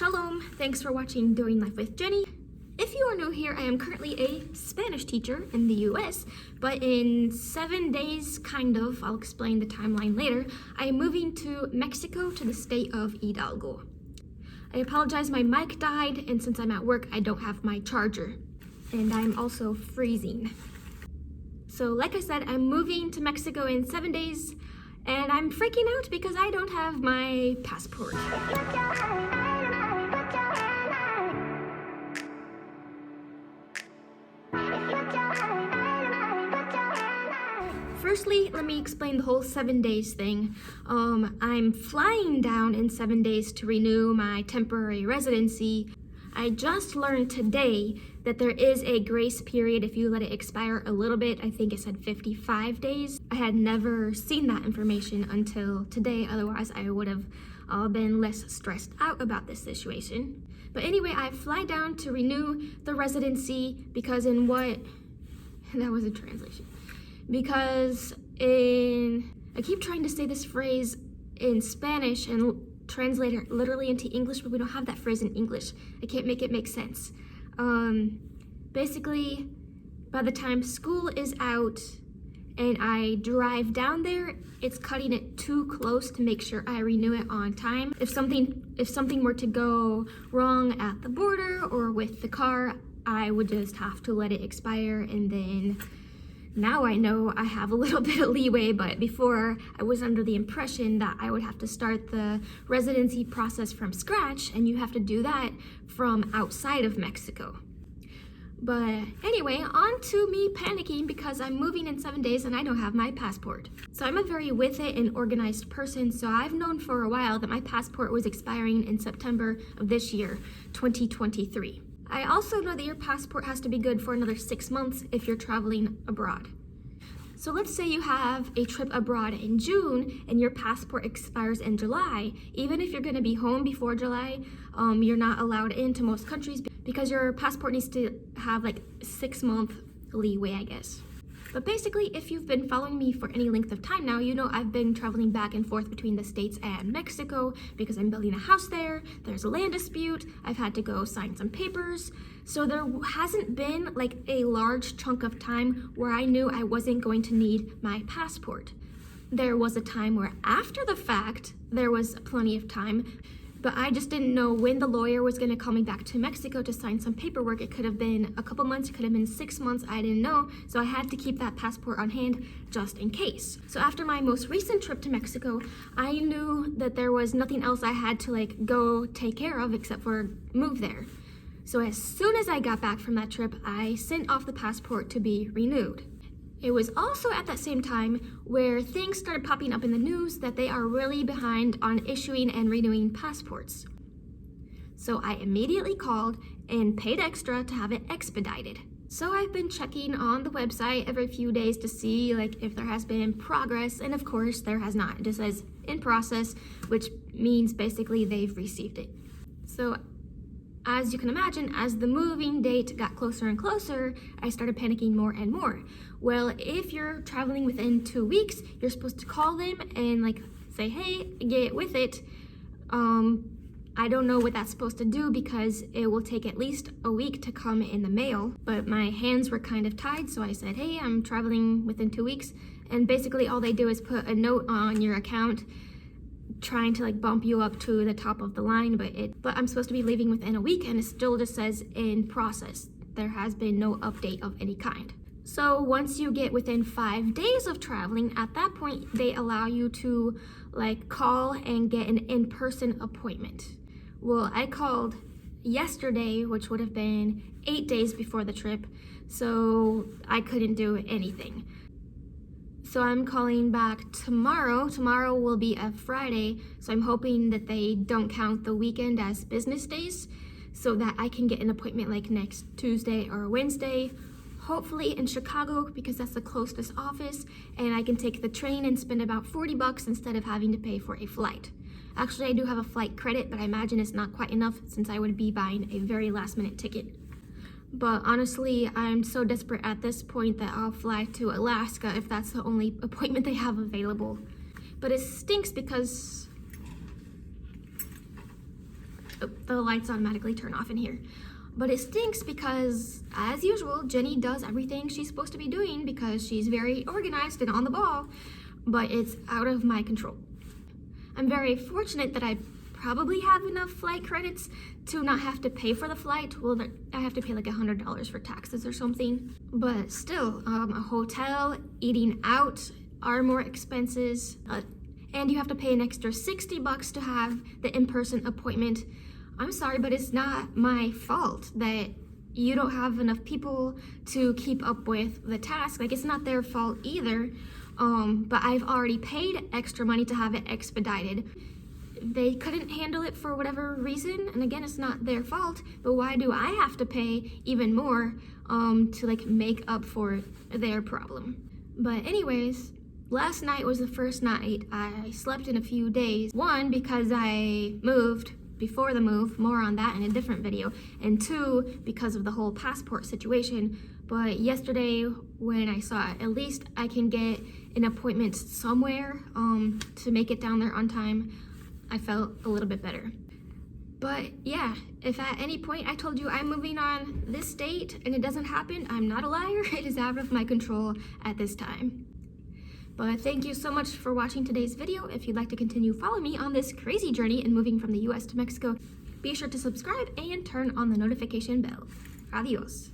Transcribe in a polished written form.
Shalom, thanks for watching Doing Life with Jenny. If you are new here, I am currently a Spanish teacher in the US, but in 7 days, I'll explain the timeline later, I am moving to Mexico to the state of Hidalgo. I apologize, my mic died, and since I'm at work, I don't have my charger. And I'm also freezing. So like I said, I'm moving to Mexico in 7 days, and I'm freaking out because I don't have my passport. Firstly, let me explain the whole 7 days thing. I'm flying down in 7 days to renew my temporary residency. I just learned today that there is a grace period if you let it expire a little bit. I think it said 55 days. I had never seen that information until today, otherwise I would have been less stressed out about this situation. But anyway, I fly down to renew the residency because that was a translation. Because I keep trying to say this phrase in Spanish and translate it literally into English, but we don't have that phrase in English. I can't make it make sense. Basically, by the time school is out and I drive down there, it's cutting it too close to make sure I renew it on time. If something were to go wrong at the border or with the car, I would just have to let it expire, and then now I know I have a little bit of leeway, but before I was under the impression that I would have to start the residency process from scratch, and you have to do that from outside of Mexico. But anyway, on to me panicking because I'm moving in 7 days and I don't have my passport. So I'm a very with it and organized person, so I've known for a while that my passport was expiring in September of this year, 2023. I also know that your passport has to be good for another 6 months if you're traveling abroad. So let's say you have a trip abroad in June and your passport expires in July. Even if you're going to be home before July, you're not allowed into most countries because your passport needs to have like 6 month leeway, I guess. But basically, if you've been following me for any length of time now, you know I've been traveling back and forth between the States and Mexico because I'm building a house there, there's a land dispute, I've had to go sign some papers. So there hasn't been like a large chunk of time where I knew I wasn't going to need my passport. There was a time where after the fact, there was plenty of time, but I just didn't know when the lawyer was gonna call me back to Mexico to sign some paperwork. It could have been a couple months, it could have been 6 months, I didn't know. So I had to keep that passport on hand just in case. So after my most recent trip to Mexico, I knew that there was nothing else I had to go take care of except for move there. So as soon as I got back from that trip, I sent off the passport to be renewed. It was also at that same time where things started popping up in the news that they are really behind on issuing and renewing passports. So I immediately called and paid extra to have it expedited. So I've been checking on the website every few days to see if there has been progress, and of course there has not. It just says in process, which means basically they've received it. So as you can imagine, as the moving date got closer and closer, I started panicking more and more. Well, if you're traveling within 2 weeks, you're supposed to call them and say, hey, get with it. I don't know what that's supposed to do because it will take at least a week to come in the mail, but my hands were kind of tied, so I said, hey, I'm traveling within 2 weeks. And basically all they do is put a note on your account trying to bump you up to the top of the line, but I'm supposed to be leaving within a week and it still just says in process. There has been no update of any kind. So once you get within 5 days of traveling, at that point they allow you to call and get an in-person appointment. Well, I called yesterday, which would have been 8 days before the trip, so I couldn't do anything. So I'm calling back tomorrow. Tomorrow will be a Friday, so I'm hoping that they don't count the weekend as business days so that I can get an appointment next Tuesday or Wednesday, hopefully in Chicago because that's the closest office, and I can take the train and spend about $40 instead of having to pay for a flight. Actually, I do have a flight credit, but I imagine it's not quite enough since I would be buying a very last-minute ticket. But honestly, I'm so desperate at this point that I'll fly to Alaska if that's the only appointment they have available. But it stinks because the lights automatically turn off in here. But it stinks because, as usual, Jenny does everything she's supposed to be doing because she's very organized and on the ball, but it's out of my control. I'm very fortunate that I probably have enough flight credits to not have to pay for the flight. Well, I have to pay like $100 for taxes or something. But still, a hotel, eating out are more expenses, and you have to pay an extra $60 to have the in-person appointment. I'm sorry, but it's not my fault that you don't have enough people to keep up with the task. Like, it's not their fault either. But I've already paid extra money to have it expedited. They couldn't handle it for whatever reason, and again, it's not their fault, but why do I have to pay even more to like make up for their problem? But anyways, last night was the first night I slept in a few days. One, because I moved before the move, more on that in a different video, and two, because of the whole passport situation. But yesterday, when I saw at least I can get an appointment somewhere to make it down there on time, I felt a little bit better. But yeah, if at any point I told you I'm moving on this date and it doesn't happen, I'm not a liar. It is out of my control at this time. But thank you so much for watching today's video. If you'd like to continue following me on this crazy journey in moving from the US to Mexico, be sure to subscribe and turn on the notification bell. Adios.